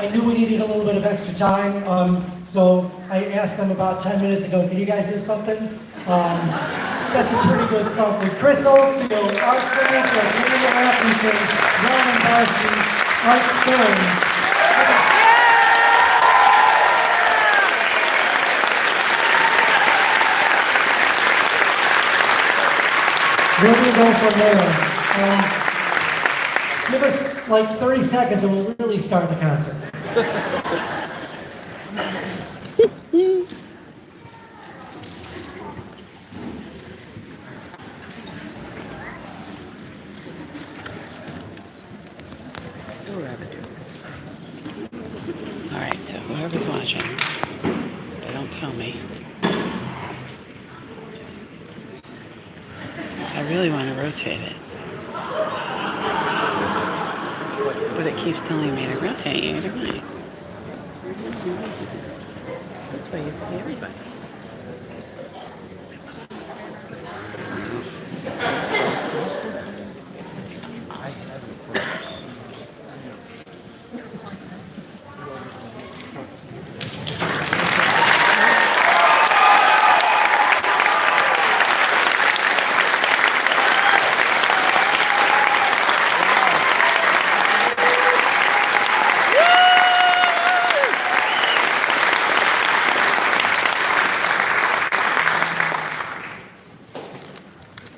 I knew we needed a little bit of extra time, so I asked them about 10 minutes ago, can you guys do something? That's a pretty good song. So Chris Oldfield, Art Franco, Tina Atkinson, Ryan Barsky, Art Stone. Where do we go from there? Give us like 30 seconds and we'll really start the concert. All right, so whoever's watching, they don't tell me. I really want to rotate it. But it keeps telling me to rotate you. Either way. This way you see everybody.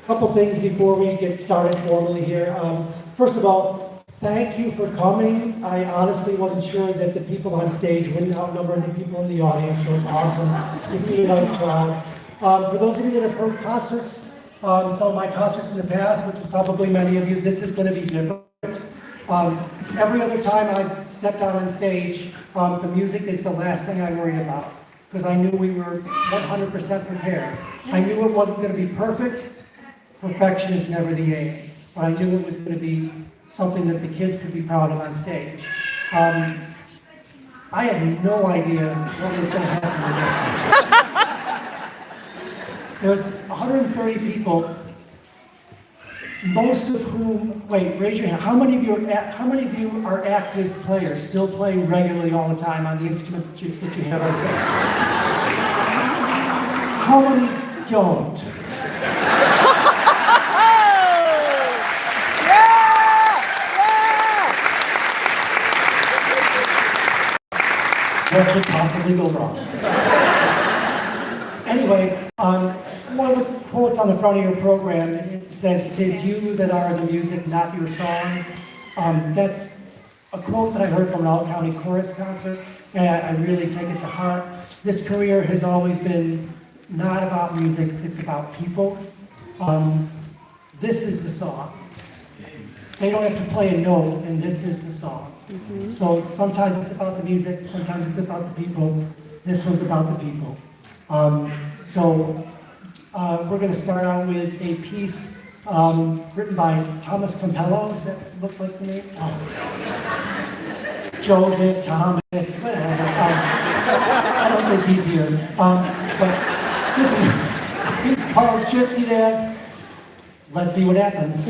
Couple things before we get started formally here. First of all, thank you for coming. I honestly wasn't sure that the people on stage wouldn't outnumber the people in the audience, so it's awesome to see a nice crowd. For those of you that have heard concerts, some of my concerts in the past, which is probably many of you, this is going to be different. Every other time I've stepped out on stage, the music is the last thing I worried about, because I knew we were 100% prepared. I knew it wasn't going to be perfect. Perfection is never the aim, but I knew it was going to be something that the kids could be proud of on stage. I had no idea what was going to happen today. There's 130 people, most of whom, wait, raise your hand. How many of you are active players, still play regularly all the time on the instrument that you have on stage? How many don't? What could possibly go wrong? Anyway, one of the quotes on the front of your program, it says, "'Tis you that are the music, not your song." That's a quote that I heard from an all-county chorus concert, and I really take it to heart. This career has always been not about music, it's about people. This is the song. They don't have to play a note, and this is the song. Mm-hmm. So sometimes it's about the music, sometimes it's about the people. This one's about the people. We're going to start out with a piece written by Thomas Campello. Does that look like the name? Oh. Joseph, Thomas, whatever. I don't think he's here. But this is a piece called Gypsy Dance. Let's see what happens.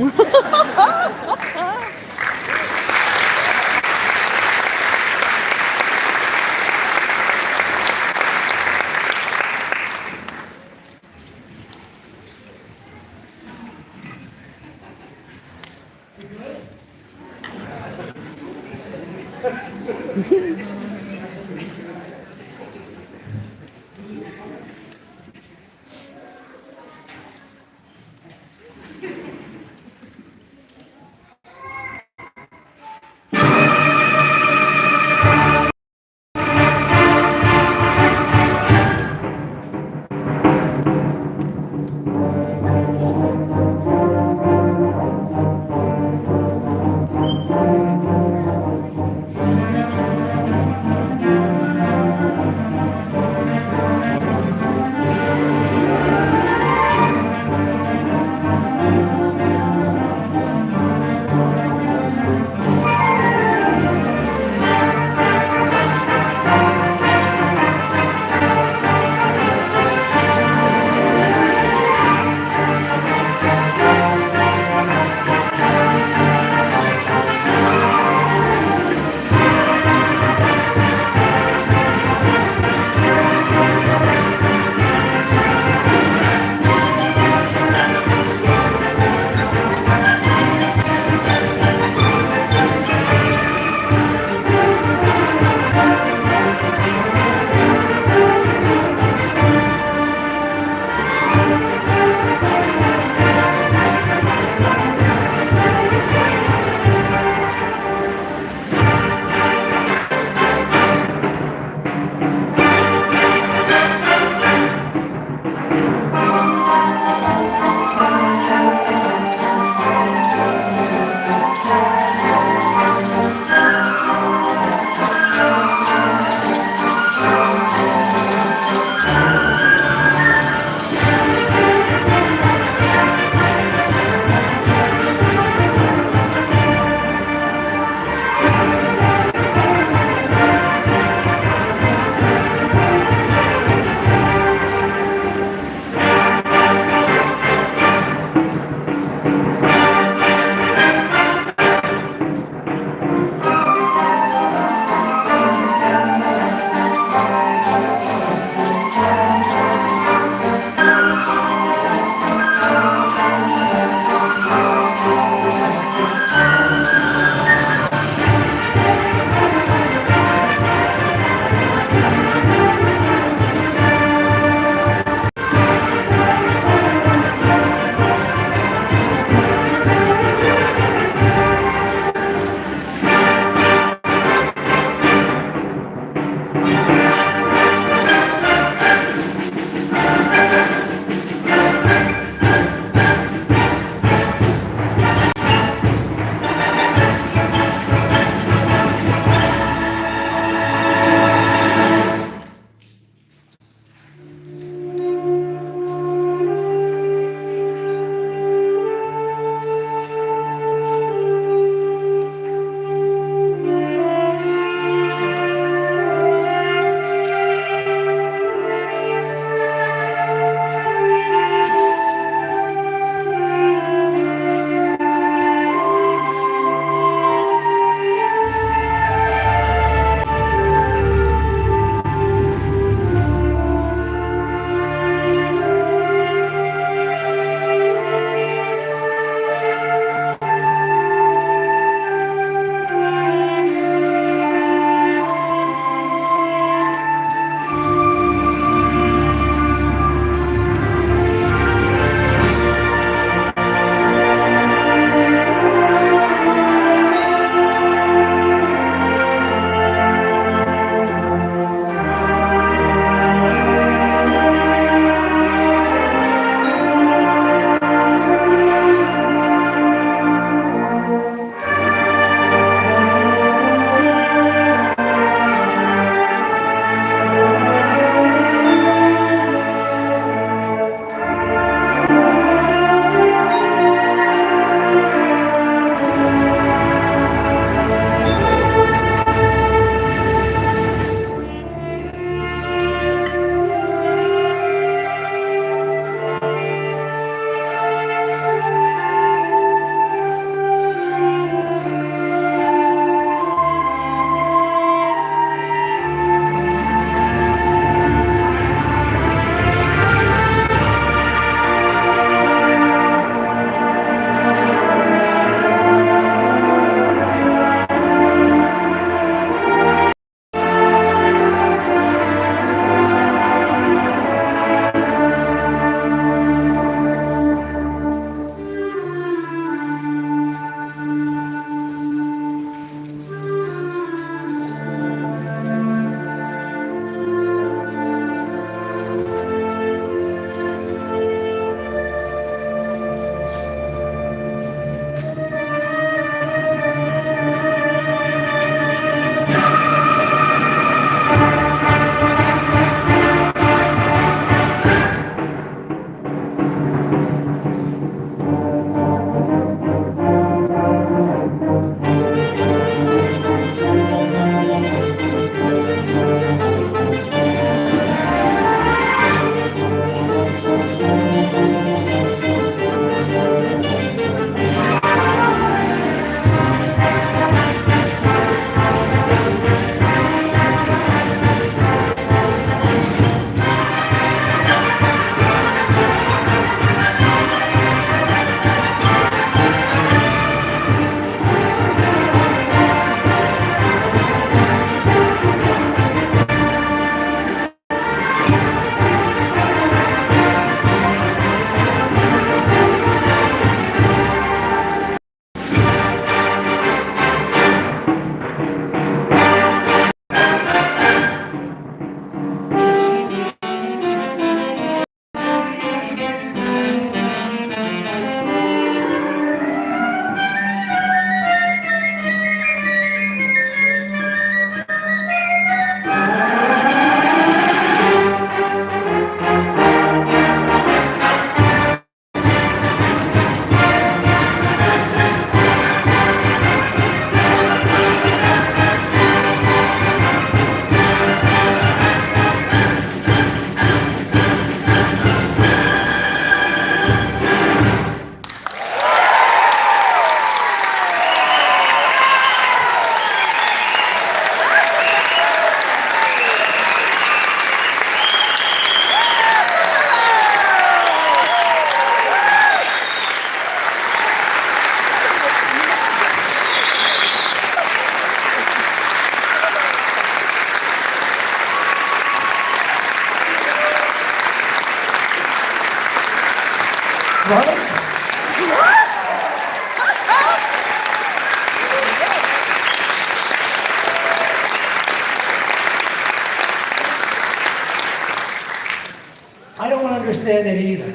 it either.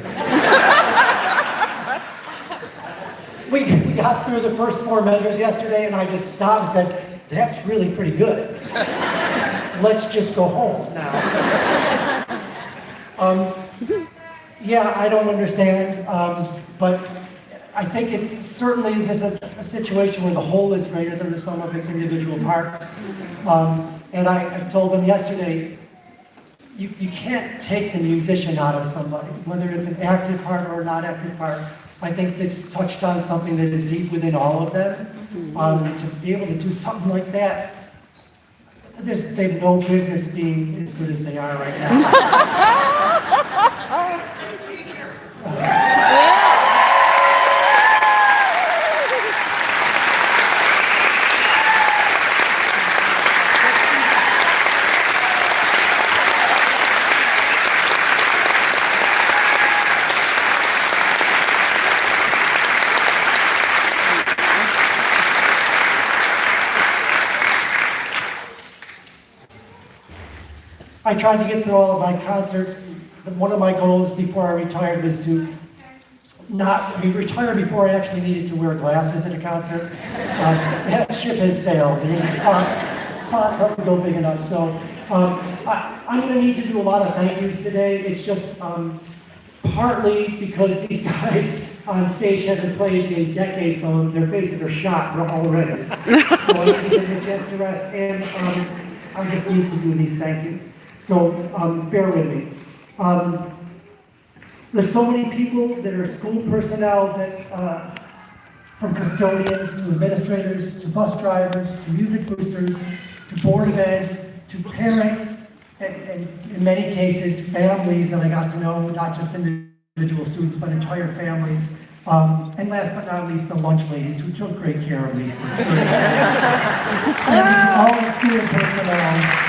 We got through the first 4 measures yesterday, and I just stopped and said, that's really pretty good. Let's just go home now. Yeah, I don't understand, but I think it certainly is just a situation where the whole is greater than the sum of its individual parts. And I told them yesterday, you can't take the musician out of somebody, whether it's an active part or a not active part. I think this touched on something that is deep within all of them. To be able to do something like that, they have no business being as good as they are right now. I tried to get through all of my concerts. One of my goals before I retired was to retire before I actually needed to wear glasses at a concert. That ship has sailed. The font doesn't go big enough. So I'm going to need to do a lot of thank yous today. It's just partly because these guys on stage haven't played in decades, so their faces are shot already. So I need to give them a chance to rest, and I just need to do these thank yous. So bear with me. There's so many people that are school personnel, that from custodians to administrators to bus drivers to music boosters to board of ed to parents, and in many cases families that I got to know, not just individual students but entire families. And last but not least, the lunch ladies who took great care of me. And to all the school personnel.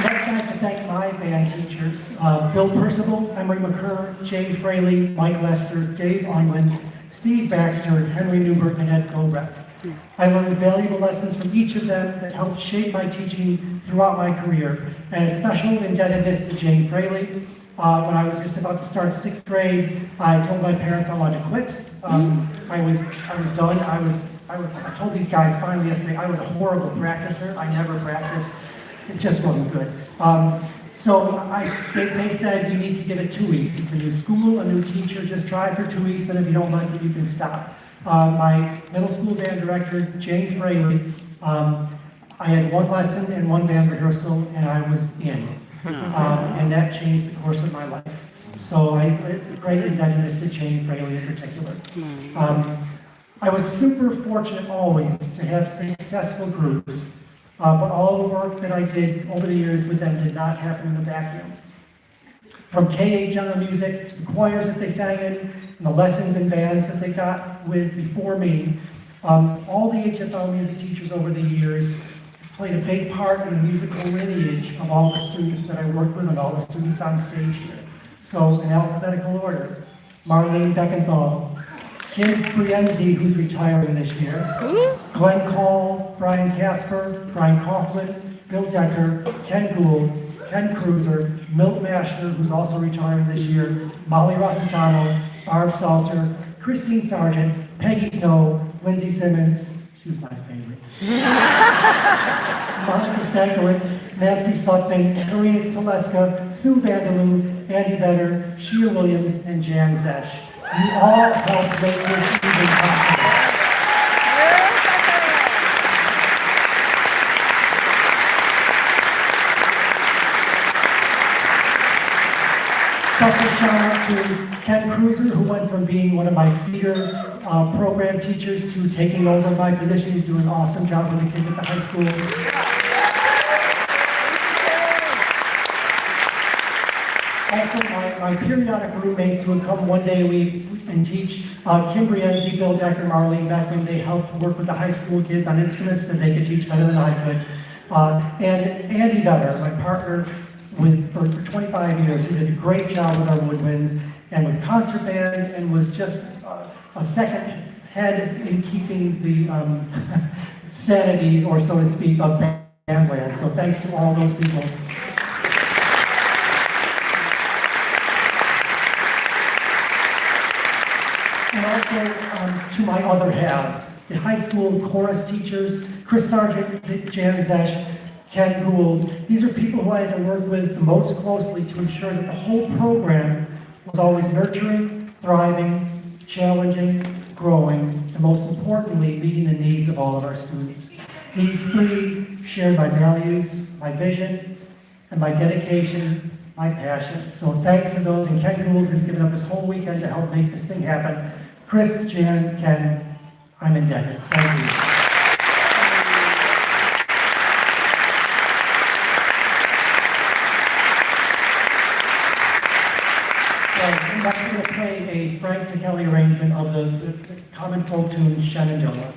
Next, I have to thank my band teachers, Bill Percival, Emery McCurr, Jay Fraley, Mike Lester, Dave Unland, Steve Baxter, Henry Newberg, and Ed Gobrecht. I learned valuable lessons from each of them that helped shape my teaching throughout my career, and a special indebtedness to Jane Fraley. When I was just about to start 6th grade, I told my parents I wanted to quit. I was done. I told these guys finally yesterday I was a horrible practicer. I never practiced. It just wasn't good. So they said, you need to give it 2 weeks. It's a new school, a new teacher, just try it for 2 weeks, and if you don't like it, you can stop. My middle school band director, Jane Fraley, I had 1 lesson and 1 band rehearsal, and I was in. And that changed the course of my life. So great indebtedness to Jane Fraley in particular. I was super fortunate always to have successful groups. But all the work that I did over the years with them did not happen in a vacuum. From K.A. General Music to the choirs that they sang in, and the lessons and bands that they got with before me, all the HFL music teachers over the years played a big part in the musical lineage of all the students that I worked with and all the students on stage here. So in alphabetical order, Marlene Beckenthal, Kim Brienzi, who's retiring this year, Glenn Call, Brian Casper, Brian Coughlin, Bill Decker, Ken Gould, Ken Cruiser, Milt Mashner, who's also retiring this year, Molly Rossitano, Barb Salter, Christine Sargent, Peggy Snow, Lindsay Simmons, she was my favorite, Monica Stankiewicz, Nancy Sutphin, Karina Teleska, Sue Vanderloo, Andy Vedder, Sheila Williams, and Jan Zesh. You all helped make this evening possible. Special shout out to Ken Cruiser, who went from being one of my feeder program teachers to taking over my position. He's doing an awesome job with the kids at the high school. Also, my periodic roommates who would come one day a week and teach, Kim Brienzi, Bill Decker, Marlene Beckman, they helped work with the high school kids on instruments that they could teach better than I could. And Andy Vedder, my partner for 25 years, who did a great job with our woodwinds and with concert band, and was just a second head in keeping the sanity, or so to speak, of Bandland. So thanks to all those people. And also to my other halves, the high school chorus teachers, Chris Sargent, Jan Zesh, Ken Gould. These are people who I had to work with the most closely to ensure that the whole program was always nurturing, thriving, challenging, growing, and most importantly, meeting the needs of all of our students. These three shared my values, my vision, and my dedication, my passion. So thanks to those, and Ken Gould has given up his whole weekend to help make this thing happen. Chris, Jan, Ken, I'm indebted. Thank you. And next we're going to play a Frank Ticelli arrangement of the common folk tune Shenandoah.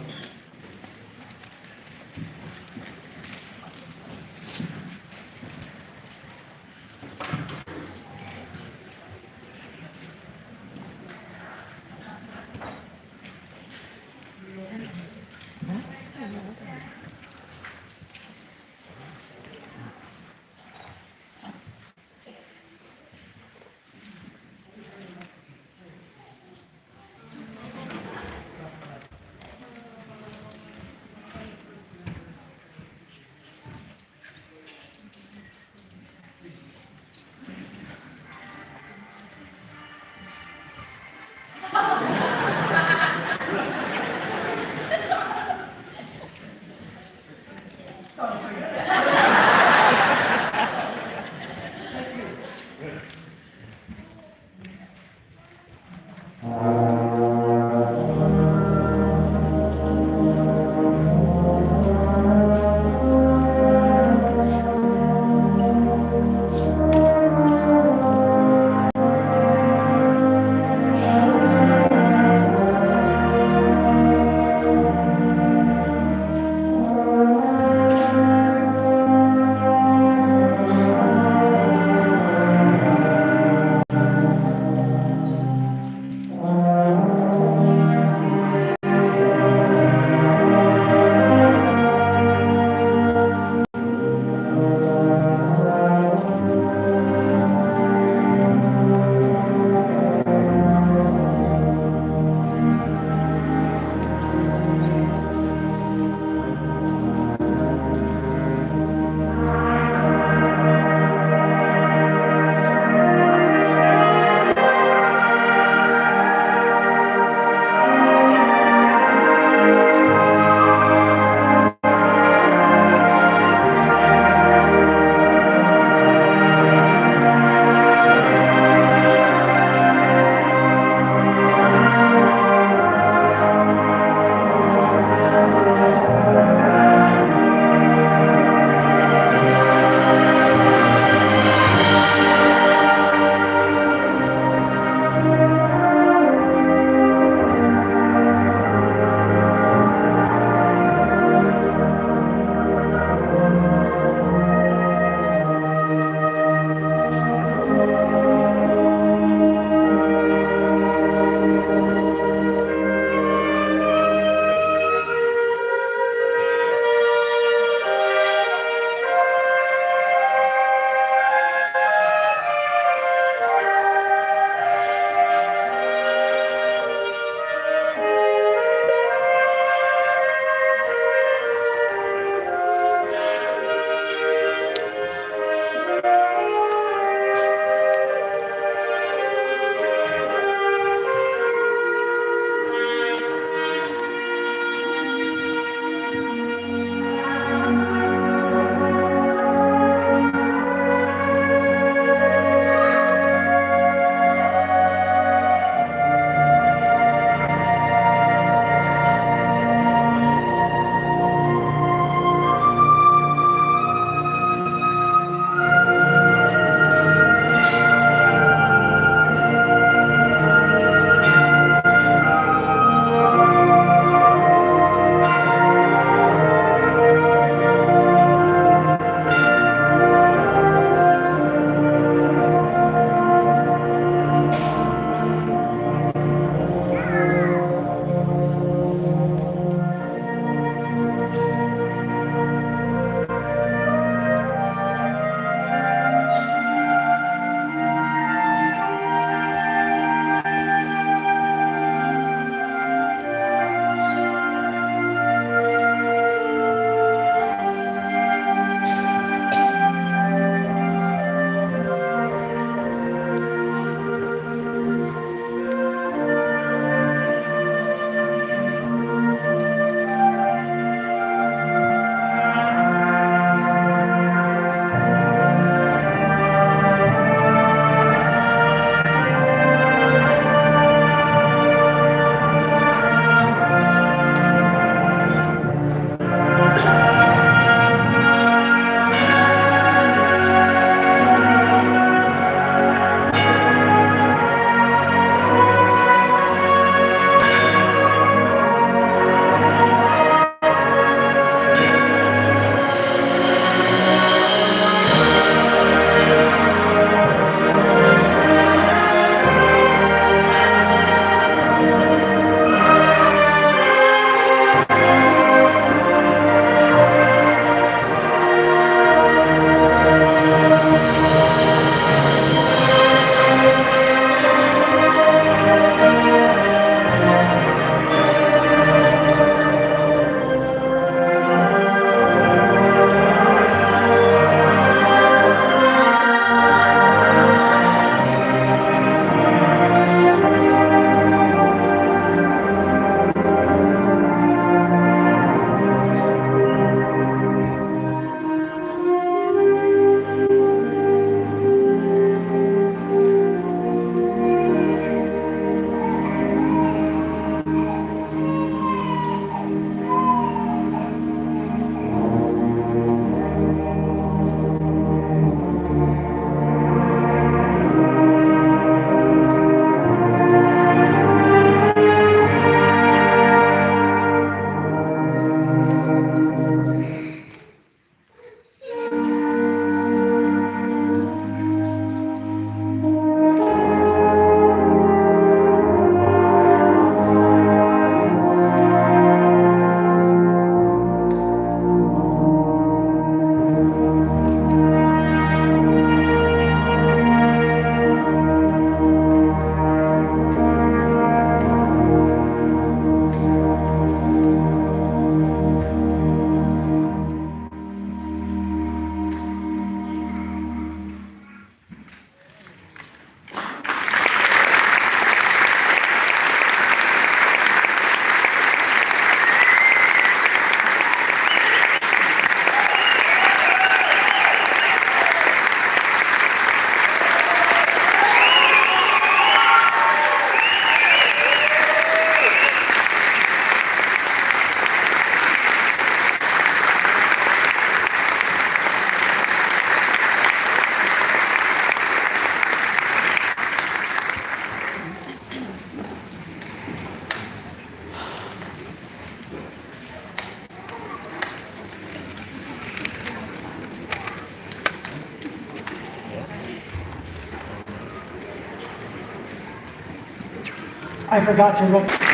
I forgot to recognize.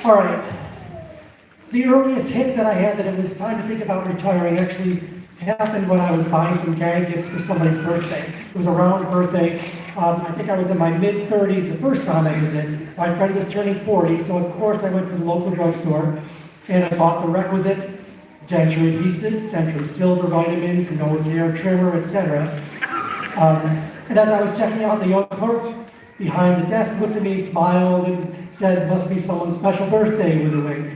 All right. The earliest hint that I had that it was time to think about retiring actually happened when I was buying some gag gifts for somebody's birthday. It was a round birthday. I think I was in my mid-30s the first time I did this. My friend was turning 40, so of course I went to the local drugstore and I bought the requisite denture adhesives, Centrum Silver vitamins, nose hair trimmer, etc. And as I was checking out, the young clerk behind the desk looked at me, smiled, and said, "Must be someone's special birthday," with a wink.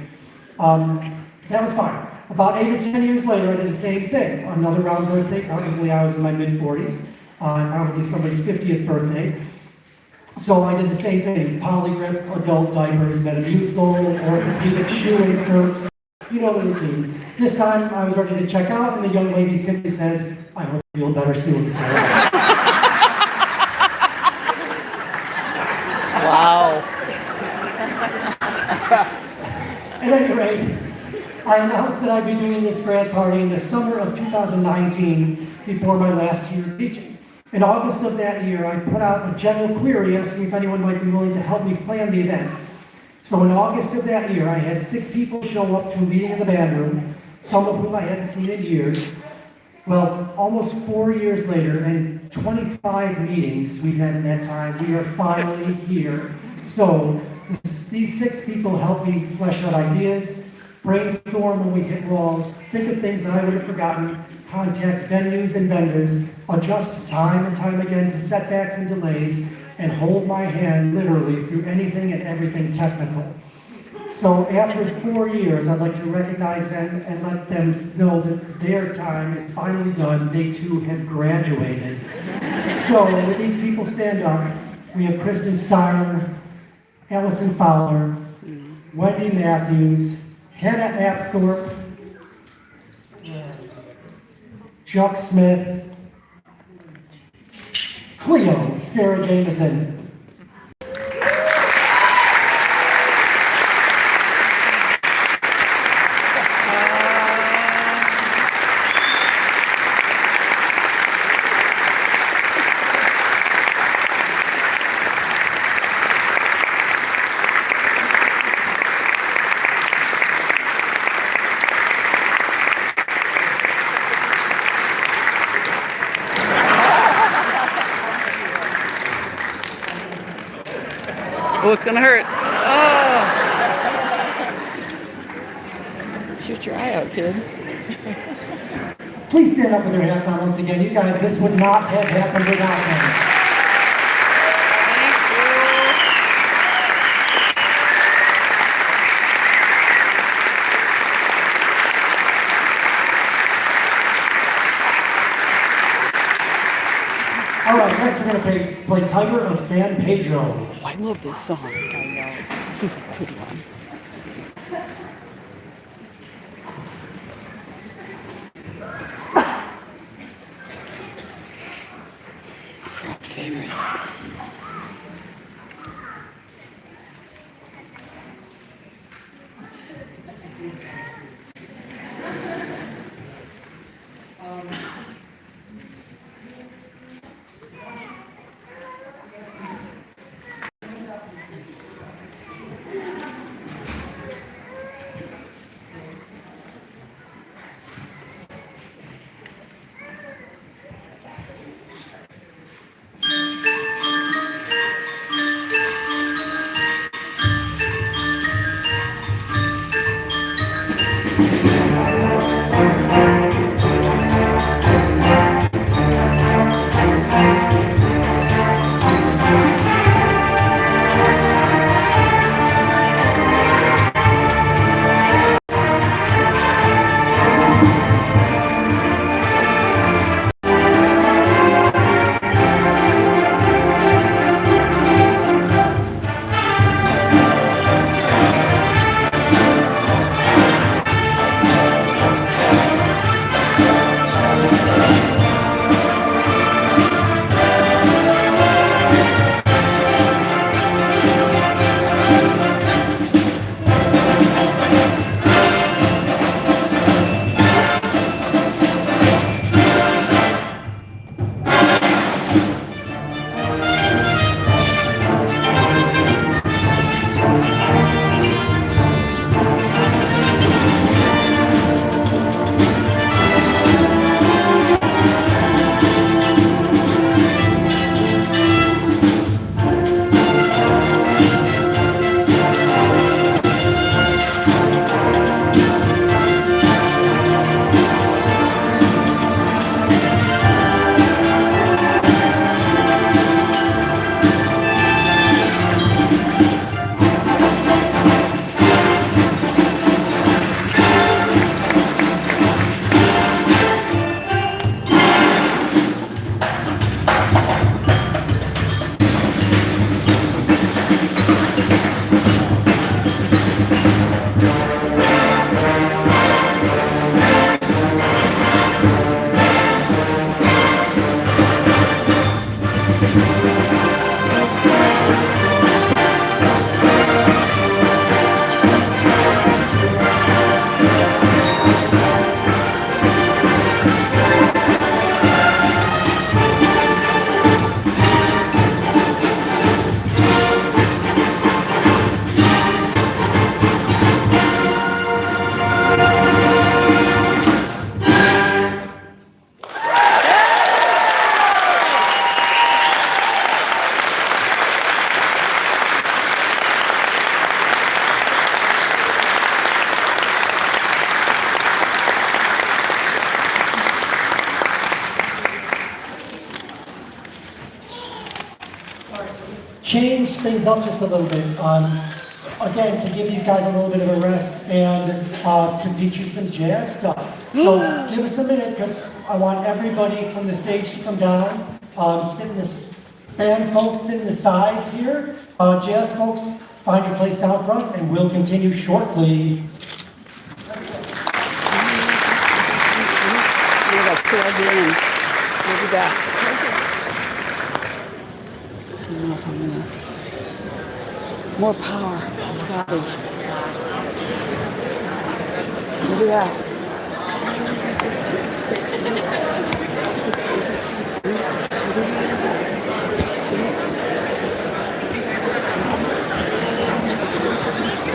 That was fine. About 8 or 10 years later, I did the same thing. Another round birthday, probably I was in my mid-40s, probably somebody's 50th birthday. So I did the same thing. Polygrip, adult diapers, Metamucil, orthopedic shoe inserts. You know the routine. This time, I was ready to check out, and the young lady simply says, "I hope you feel better soon, sir." Wow. At any rate, I announced that I'd be doing this grad party in the summer of 2019 before my last year of teaching. In August of that year, I put out a general query asking if anyone might be willing to help me plan the event. So in August of that year, I had 6 people show up to a meeting in the band room, some of whom I hadn't seen in years. Well, almost 4 years later, and 25 meetings we've had in that time, we are finally here. So these 6 people helped me flesh out ideas, brainstorm when we hit walls, think of things that I would have forgotten, contact venues and vendors, adjust time and time again to setbacks and delays, and hold my hand literally through anything and everything technical. So after 4 years, I'd like to recognize them and let them know that their time is finally done. They too have graduated. So when these people stand up, we have Kristen Steiner, Allison Fowler, Wendy Matthews, Hannah Apthorpe, Chuck Smith, Cleo, Sarah Jameson. Oh, it's gonna hurt. Oh. Shoot your eye out, kid. Please stand up with your hats on once again. You guys, this would not have happened without them. All right, next we're going to play Tiger of San Pedro. Oh, I love this song. I know. This is a good one. Crowd favorite. Change things up just a little bit. Again, to give these guys a little bit of a rest and to feature some jazz stuff. So give us a minute because I want everybody from the stage to come down. Band folks sit in the sides here. Jazz folks, find your place down front and we'll continue shortly. We'll be back. I don't know if I'm gonna. More power, Scotty. Look at that.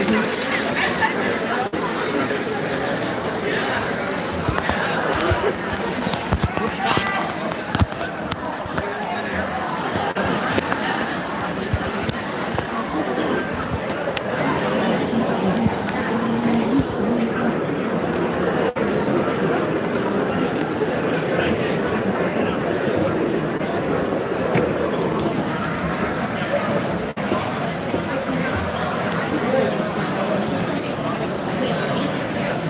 Mm-hmm.